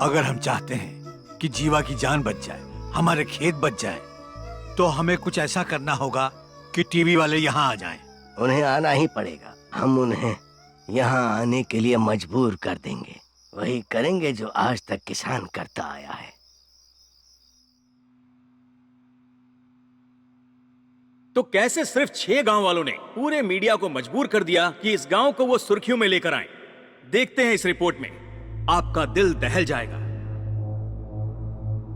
अगर हम चाहते हैं कि जीवा की जान बच जाए, हमारे खेत बच जाए, तो हमें कुछ ऐसा करना होगा कि टीवी वाले यहाँ आ जाएं। उन्हें आना ही पड़ेगा। हम उन्हें यहाँ आने के लिए मजबूर कर देंगे। वही करेंगे जो आज तक किसान करता आया है। तो कैसे सिर्फ 6 गांव वालों ने पूरे मीडिया को मजबूर कर दिया कि इस गांव को वो सुर्खियों में लेकर आए? देखते हैं इस रिपोर्ट में, आपका दिल दहल जाएगा।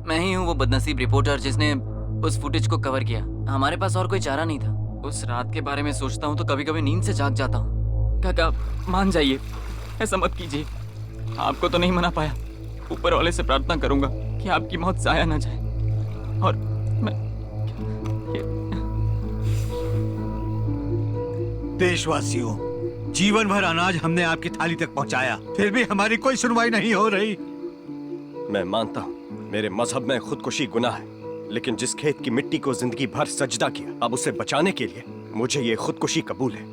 मैं ही हूँ वो बदनसीब रिपोर्टर जिसने उस फुटेज को कवर किया। हमारे पास और कोई चारा नहीं था। उस रात के बारे में सोचता हूँ तो कभी कभी नींद से जाग जाता हूँ। काका मान जाइए, ऐसा मत कीजिए। आपको तो नहीं मना पाया, ऊपर वाले से प्रार्थना करूंगा कि आपकी मौत जाया ना जाए। और मैं देशवासियों, जीवन भर अनाज हमने आपकी थाली तक पहुंचाया, फिर भी हमारी कोई सुनवाई नहीं हो रही। मैं मानता हूँ मेरे मजहब में खुदकुशी गुनाह है, लेकिन जिस खेत की मिट्टी को जिंदगी भर सजदा किया, अब उसे बचाने के लिए मुझे ये खुदकुशी कबूल है।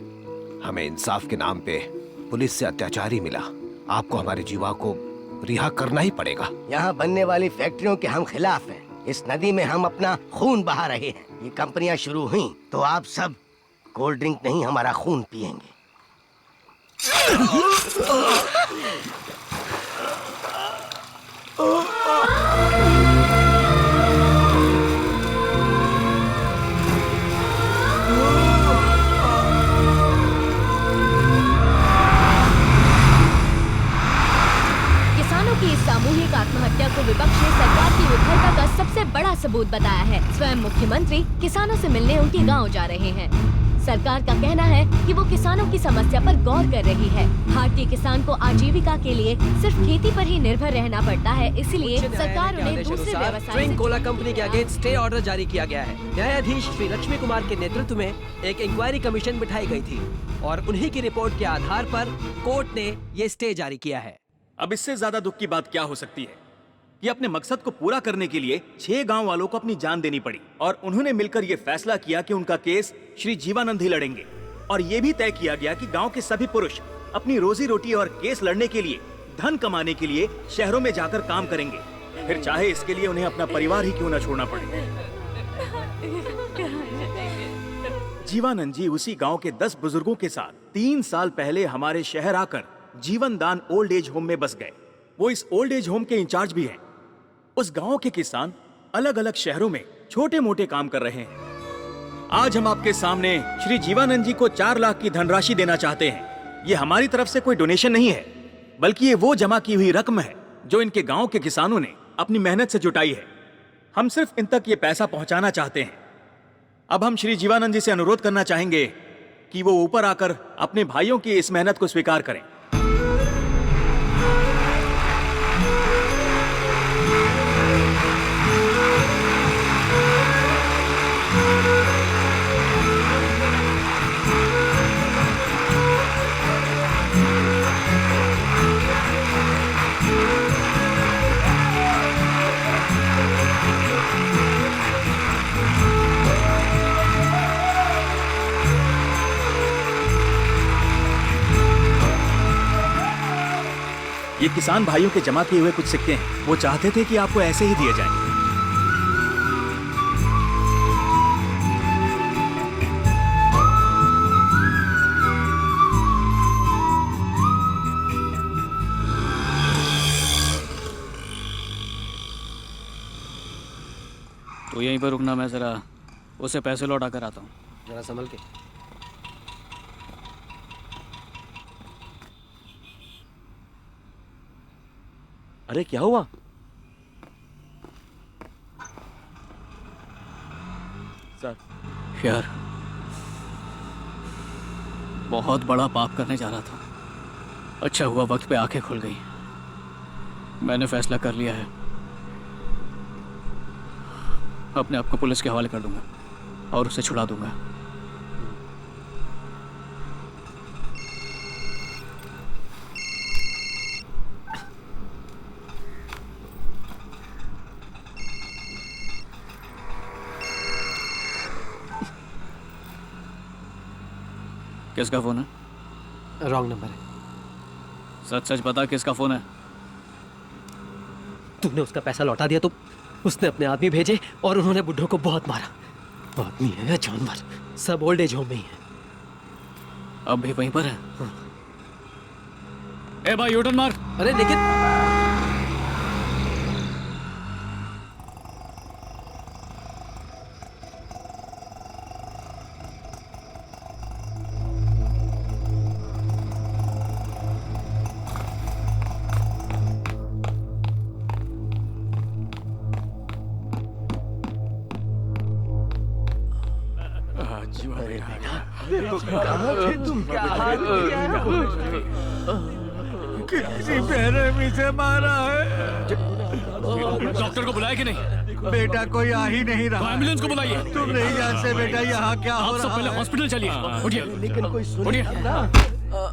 हमें इंसाफ के नाम पे पुलिस से अत्याचारी मिला। आपको हमारे जीवा को रिहा करना ही पड़ेगा। यहाँ बनने वाली फैक्ट्रियों के हम खिलाफ हैं। इस नदी में हम अपना खून बहा रहे हैं। ये कंपनियां शुरू हुई तो आप सब कोल्ड ड्रिंक नहीं, हमारा खून पिएंगे। किसानों की इस सामूहिक आत्महत्या को विपक्ष ने सरकार की विफलता का सबसे बड़ा सबूत बताया है। स्वयं मुख्यमंत्री किसानों से मिलने उनके गांव जा रहे हैं। सरकार का कहना है कि वो किसानों की समस्या पर गौर कर रही है। भारतीय किसान को आजीविका के लिए सिर्फ खेती पर ही निर्भर रहना पड़ता है, इसलिए सरकार उन्हें दूसरे व्यवसाय ड्रिंक कोला कंपनी के आगे स्टे ऑर्डर जारी किया गया है। न्यायाधीश श्री लक्ष्मी कुमार के नेतृत्व में एक इंक्वायरी कमीशन बिठाई गई थी और उन्हीं की रिपोर्ट के आधार पर कोर्ट ने ये स्टे जारी किया है। अब इससे ज्यादा दुख की बात क्या हो सकती है कि अपने मकसद को पूरा करने के लिए 6 गांव वालों को अपनी जान देनी पड़ी और उन्होंने मिलकर यह फैसला किया कि उनका केस श्री जीवानंद ही लड़ेंगे। और यह भी तय किया गया कि गांव के सभी पुरुष अपनी रोजी रोटी और केस लड़ने के लिए, धन कमाने के लिए शहरों में जाकर काम करेंगे, फिर चाहे इसके लिए उन्हें अपना परिवार ही क्यों न छोड़ना पड़े। जीवानंद जी उसी गांव के 10 बुजुर्गों के साथ 3 साल पहले हमारे शहर आकर जीवन दान ओल्ड एज होम में बस गए। वो इस ओल्ड एज होम के इंचार्ज भी हैं। उस गांव के किसान अलग अलग शहरों में छोटे मोटे काम कर रहे हैं। आज हम आपके सामने श्री जीवानंद जी को 4 लाख की धनराशि देना चाहते हैं। ये हमारी तरफ से कोई डोनेशन नहीं है, बल्कि ये वो जमा की हुई रकम है जो इनके गांव के किसानों ने अपनी मेहनत से जुटाई है। हम सिर्फ इन तक ये पैसा पहुंचाना चाहते हैं। अब हम श्री जीवानंद जी से अनुरोध करना चाहेंगे कि वो ऊपर आकर अपने भाइयों की इस मेहनत को स्वीकार करें। ये किसान भाइयों के जमा किए हुए कुछ सिक्के हैं। वो चाहते थे कि आपको ऐसे ही दिए जाएं। तो यहीं पर रुकना, मैं जरा उसे पैसे लौटा कर आता हूँ। जरा संभल के। अरे क्या हुआ? सर यार, बहुत बड़ा पाप करने जा रहा था। अच्छा हुआ वक्त पे आंखें खुल गई। मैंने फैसला कर लिया है, अपने आप को पुलिस के हवाले कर दूंगा और उसे छुड़ा दूंगा। किसका फोन है? रॉन्ग नंबर है। सच सच बता, किसका फोन है? तूने उसका पैसा लौटा दिया तो उसने अपने आदमी भेजे और उन्होंने बुड्ढों को बहुत मारा। आदमी है या जानवर, सब ओल्ड एज होम में ही है। अब भी वहीं पर है। ए भाई यूटर्न मार। अरे लेकिन किसी बेरहमी से मारा है। डॉक्टर को बुलाया कि नहीं? बेटा कोई आ ही नहीं तो रहा। एम्बुलेंस को बुलाइए। तुम नहीं जानते बेटा यहाँ क्या हो आप सब रहा पहले है। हॉस्पिटल चलिए। उठिए लेकिन कोई सुने उठिए। ना।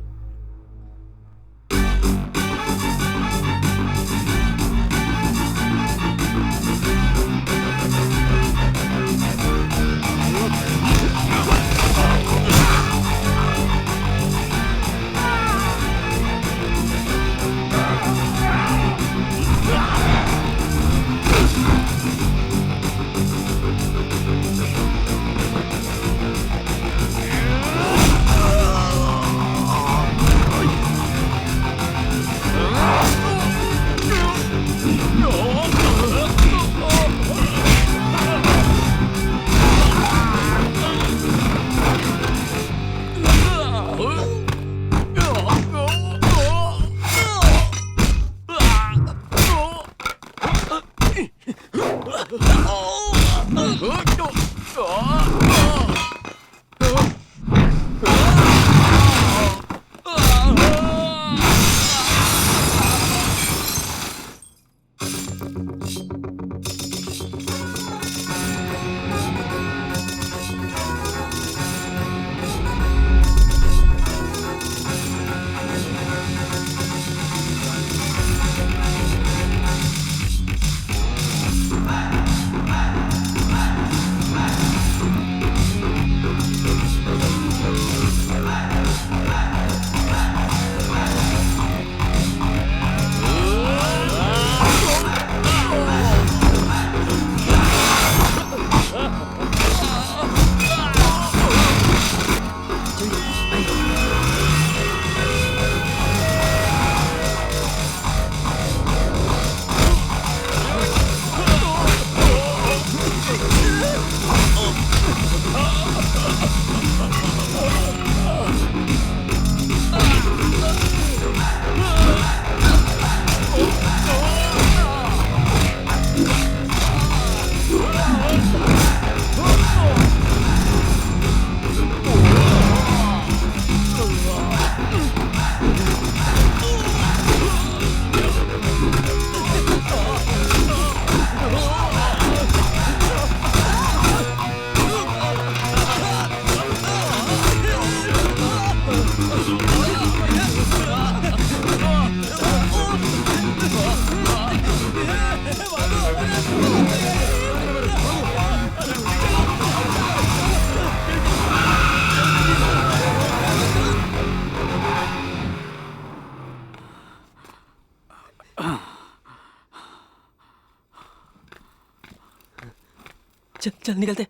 चल चल निकलते।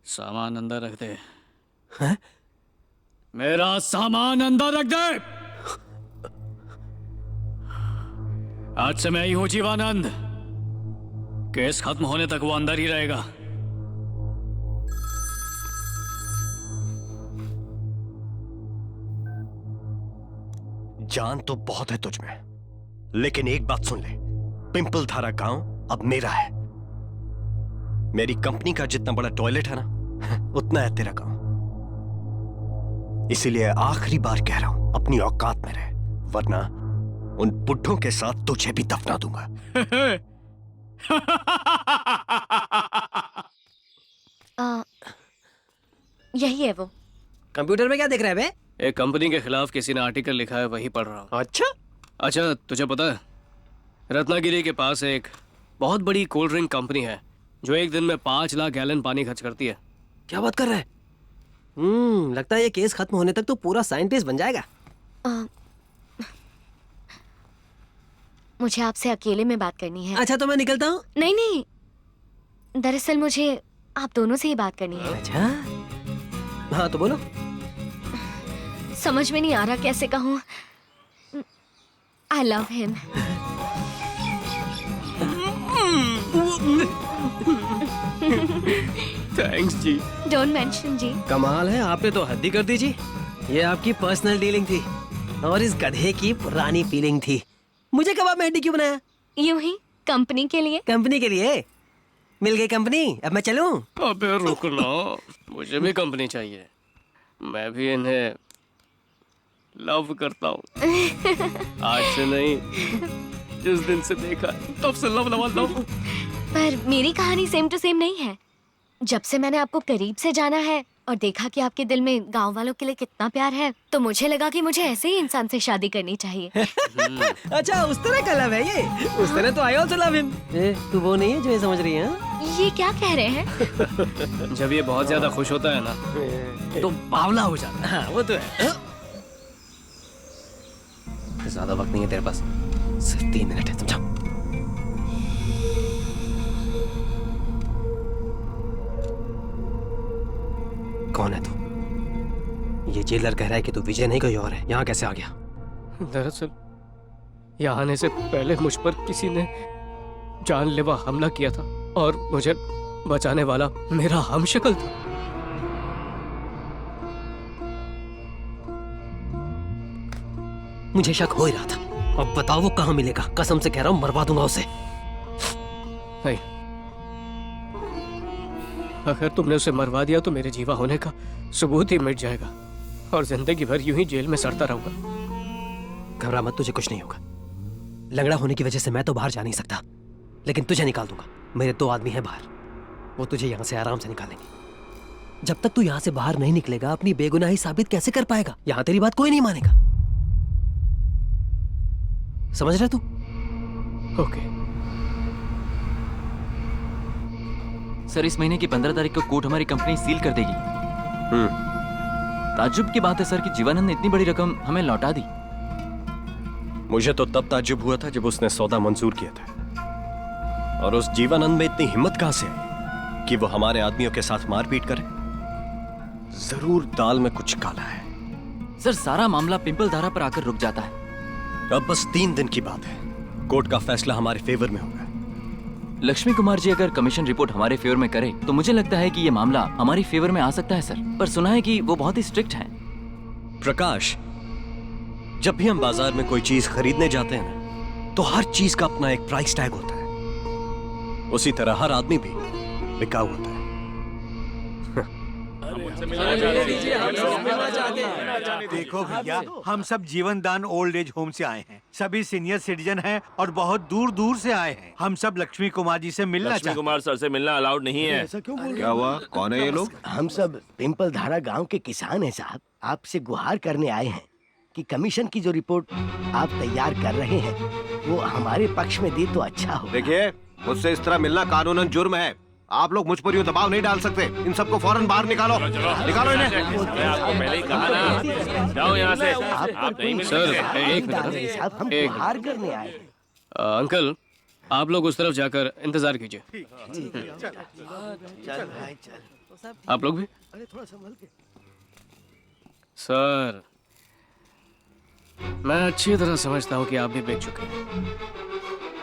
सामान अंदर रख दे। हैं? मेरा सामान अंदर रख दे। आज से मैं ही हूं जीवानंद। केस खत्म होने तक वो अंदर ही रहेगा। जान तो बहुत है तुझ में, लेकिन एक बात सुन ले, पिंपल धारा गांव अब मेरा है। मेरी कंपनी का जितना बड़ा टॉयलेट है ना, उतना है तेरा गांव। इसीलिए आखिरी बार कह रहा हूं, अपनी औकात में रह, वरना उन बुड्ढों के साथ तुझे भी दफना दूंगा। यही है वो। कंप्यूटर में क्या देख रहा है बे? एक कंपनी के खिलाफ किसी ने आर्टिकल लिखा है, वही पढ़ रहा हूँ। अच्छा तुझे पता है, रत्नागिरी के पास एक बहुत बड़ी कोल्ड ड्रिंक कंपनी है जो एक दिन में 5 लाख गैलन पानी खर्च करती है। क्या बात कर रहा है? लगता है ये केस खत्म होने तक तो पूरा साइंटिस्ट बन जाएगा। मुझे आपसे अकेले में बात करनी है। अच्छा तो मैं निकलता हूँ। नहीं नहीं, दरअसल मुझे आप दोनों से ही बात करनी है। अच्छा हाँ तो बोलो। समझ में नहीं आ रहा कैसे कहूँ। I love him. Thanks ji. Don't mention ji. कमाल है, आपने तो हद ही कर दी जी। ये आपकी पर्सनल डीलिंग थी और इस गधे की पुरानी फीलिंग थी। मुझे कबाब में हड्डी क्यों बनाया? यूं ही कंपनी के लिए। कंपनी के लिए? मिल गई कंपनी, अब मैं चलूं? अबे रुक ना, मुझे भी कंपनी चाहिए। मैं भी इन्हें लव करता हूँ। आज से नहीं, जिस दिन से देखा तब से लव लव। पर मेरी कहानी सेम टू सेम नहीं है। जब से मैंने आपको करीब से जाना है और देखा कि आपके दिल में गांव वालों के लिए कितना प्यार है, तो मुझे लगा कि मुझे ऐसे ही इंसान से शादी करनी चाहिए। अच्छा उस तरह का लव है ये? उस तरह तो आई ऑल्सो लव हिम। तू वो नहीं है जो ये समझ रही है? ये क्या कह रहे हैं? जब ये बहुत ज्यादा खुश होता है ना तो बावला हो जाता है। हाँ वो तो है। ज्यादा वक्त नहीं है तेरे पास, सिर्फ 3 मिनट है, समझा? कौन है तू? ये जेलर कह रहा है कि तू विजय नहीं कोई और है। यहाँ कैसे आ गया? दरअसल यहाँ आने से पहले मुझ पर किसी ने जानलेवा हमला किया था और मुझे बचाने वाला मेरा हमशक्ल था। मुझे शक हो ही रहा था। अब बताओ वो कहाँ मिलेगा? कसम से कह रहा हूँ मरवा दूंगा उसे। नहीं, अगर तुमने उसे मरवा दिया तो मेरे जीवा होने का सबूत ही मिट जाएगा और जिंदगी भर यूं ही जेल में सड़ता रहूंगा। घबरा मत, तुझे कुछ नहीं होगा। लंगड़ा होने की वजह से मैं तो बाहर जा नहीं सकता, लेकिन तुझे निकाल दूंगा। मेरे 2 आदमी हैं बाहर, वो तुझे यहाँ से आराम से निकालेंगे। जब तक तू यहाँ से बाहर नहीं निकलेगा अपनी बेगुनाही साबित कैसे कर पाएगा? यहाँ तेरी बात कोई नहीं मानेगा। समझ रहा तू? ओके। सर इस महीने की 15 तारीख को कोर्ट हमारी कंपनी सील कर देगी। ताज्जुब की बात है सर कि जीवानंद ने इतनी बड़ी रकम हमें लौटा दी। मुझे तो तब ताज्जुब हुआ था जब उसने सौदा मंजूर किया था। और उस जीवानंद में इतनी हिम्मत कहां से आई कि वो हमारे आदमियों के साथ मारपीट करे? जरूर दाल में कुछ काला है। सर सारा मामला पिंपल धारा पर आकर रुक जाता है। अब बस 3 दिन की बात है, कोर्ट का फैसला हमारे फेवर में होगा। लक्ष्मी कुमार जी अगर कमीशन रिपोर्ट हमारे फेवर में करे तो मुझे लगता है कि ये मामला हमारी फेवर में आ सकता है सर। पर सुना है कि वो बहुत ही स्ट्रिक्ट हैं। प्रकाश, जब भी हम बाजार में कोई चीज खरीदने जाते हैं ना, तो हर चीज का अपना एक प्राइस टैग होता है। उसी तरह हर आदमी भी बिकाऊ होता है। देखो भैया, हम सब जीवन दान ओल्ड एज होम से आए हैं। सभी सीनियर सिटीजन हैं और बहुत दूर दूर से आए हैं। हम सब लक्ष्मी कुमार जी से मिलना चाहते हैं। कुमार सर से मिलना अलाउड नहीं है। ऐसा क्यों बोल रहे क्या हुआ? कौन है ये लोग? हम सब पिंपल धारा गांव के किसान हैं साहब। आपसे गुहार करने आए हैं कि कमीशन की जो रिपोर्ट आप तैयार कर रहे हैं वो हमारे पक्ष में दे तो अच्छा हो। देखिए, मुझसे इस तरह मिलना कानूनन जुर्म है। आप लोग मुझ पर यूं दबाव नहीं डाल सकते। इन सबको फौरन बाहर निकालो। निकालो इन्हें। मैं आपको पहले ही कहा ना, जाओ यहाँ से। आप नहीं मिल सर, सकते। एक मिनट। साहब, हम एक गुहार करने आए हैं। अंकल आप लोग उस तरफ जाकर इंतजार कीजिए। चल भाई चल। आप लोग भी। अरे थोड़ा संभल के। सर मैं अच्छी तरह समझता हूँ कि आप भी बेच चुके हैं।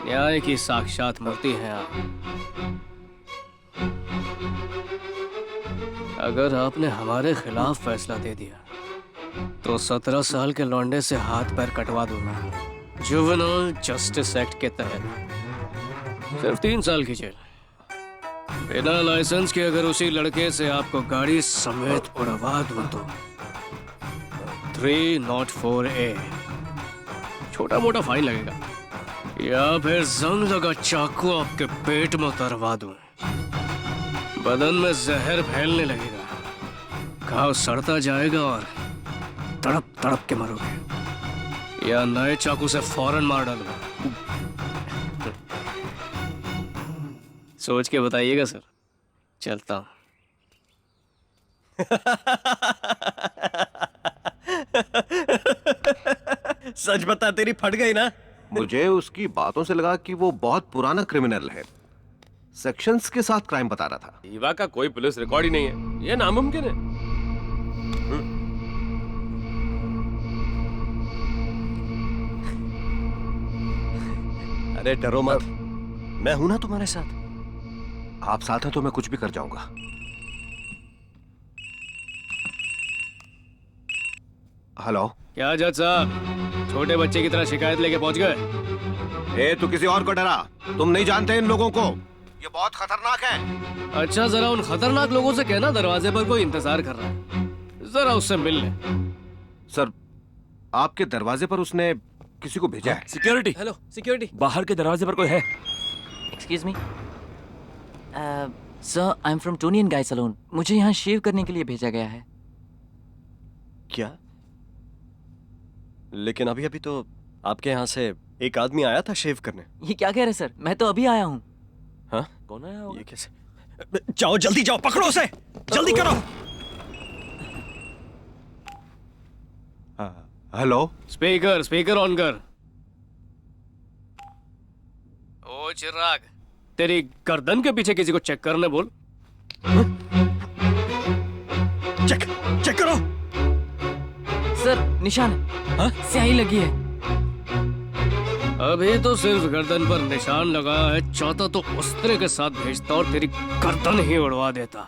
न्याय की साक्षात मूर्ति हैं आप। अगर आपने हमारे खिलाफ फैसला दे दिया तो 17 साल के लौंडे से हाथ पैर कटवा दूंगा, जुवेनाइल जस्टिस एक्ट के तहत। सिर्फ 3 साल की जेल। बिना लाइसेंस के अगर उसी लड़के से आपको गाड़ी समेत उड़वा दूं तो 304A छोटा मोटा फाइन लगेगा, या फिर जंग लगा चाकू आपके पेट में उतरवा दूं। बदन में जहर फैलने लगेगा, घाव सड़ता जाएगा और तड़प तड़प के मरोगे, या नए चाकू से फौरन मार डालूंगा। सोच के बताइएगा सर। चलता हूं। सच बता, तेरी फट गई ना? मुझे उसकी बातों से लगा कि वो बहुत पुराना क्रिमिनल है। सेक्शंस के साथ क्राइम बता रहा था। ईवा का कोई पुलिस रिकॉर्ड ही नहीं है, ये नामुमकिन है। अरे डरो मत, मैं हूं ना तुम्हारे साथ। आप साथ हैं तो मैं कुछ भी कर जाऊंगा। हेलो। क्या जज साहब, छोटे बच्चे की तरह शिकायत लेके पहुंच गए? ए, तू किसी और को डरा। तुम नहीं जानते इन लोगों को, ये बहुत खतरनाक है। अच्छा, जरा उन खतरनाक लोगों से कहना दरवाजे पर कोई इंतजार कर रहा है, जरा उससे मिल ले। सर, आपके दरवाजे पर उसने किसी को भेजा है। Security, hello security. बाहर के दरवाजे पर कोई है? Excuse me sir, I am from Tony and Guy salon. मुझे यहाँ शेव करने के लिए भेजा गया है। क्या? लेकिन अभी अभी तो आपके यहाँ से एक आदमी आया था शेव करने। ये क्या कह रहे सर, मैं तो अभी आया हूँ। हाँ? कौन आया होगा? ये कैसे? जाओ जल्दी जाओ, पकड़ो उसे, जल्दी करो। हेलो। स्पीकर स्पीकर ऑन कर। ओ चिराग, तेरी गर्दन के पीछे किसी को चेक करने बोल। चेक चेक करो। सर, निशान है। हाँ? स्याही लगी है। अभी तो सिर्फ गर्दन पर निशान लगा है, चाहता तो उस्त्रे के साथ भेजता और तेरी गर्दन ही उड़वा देता।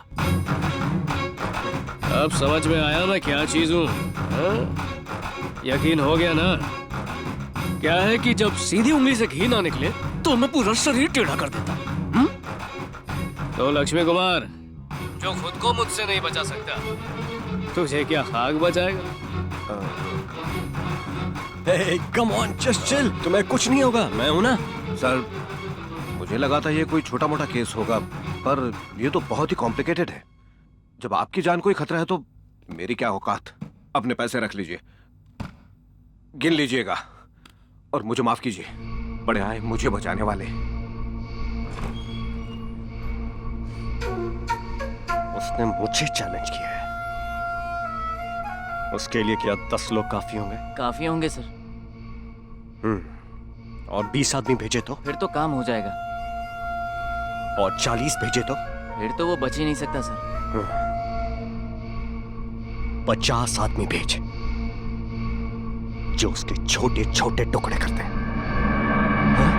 अब समझ में आया मैं क्या चीज हूँ? यकीन हो गया ना? क्या है कि जब सीधी उंगली से घी ना निकले तो मैं पूरा शरीर टेढ़ा कर देता। तो लक्ष्मी कुमार, जो खुद को मुझसे नहीं बचा सकता, तुझे क्या खाक बचाएगा? कम ऑन, जस्ट चिल, तुम्हें कुछ नहीं होगा, मैं हूं ना। सर, मुझे लगा था ये कोई छोटा मोटा केस होगा, पर ये तो बहुत ही कॉम्प्लिकेटेड है। जब आपकी जान को ही खतरा है तो मेरी क्या औकात। अपने पैसे रख लीजिए, गिन लीजिएगा और मुझे माफ कीजिए। बड़े आए मुझे बचाने वाले। उसने मुझे चैलेंज किया है, उसके लिए क्या 10 लोग काफी होंगे? काफी होंगे सर। और 20 आदमी भेजे तो? फिर तो काम हो जाएगा। और 40 भेजे तो? फिर तो वो बच ही नहीं सकता सर। 50 आदमी भेज जो उसके छोटे छोटे टुकड़े करते हैं। हाँ?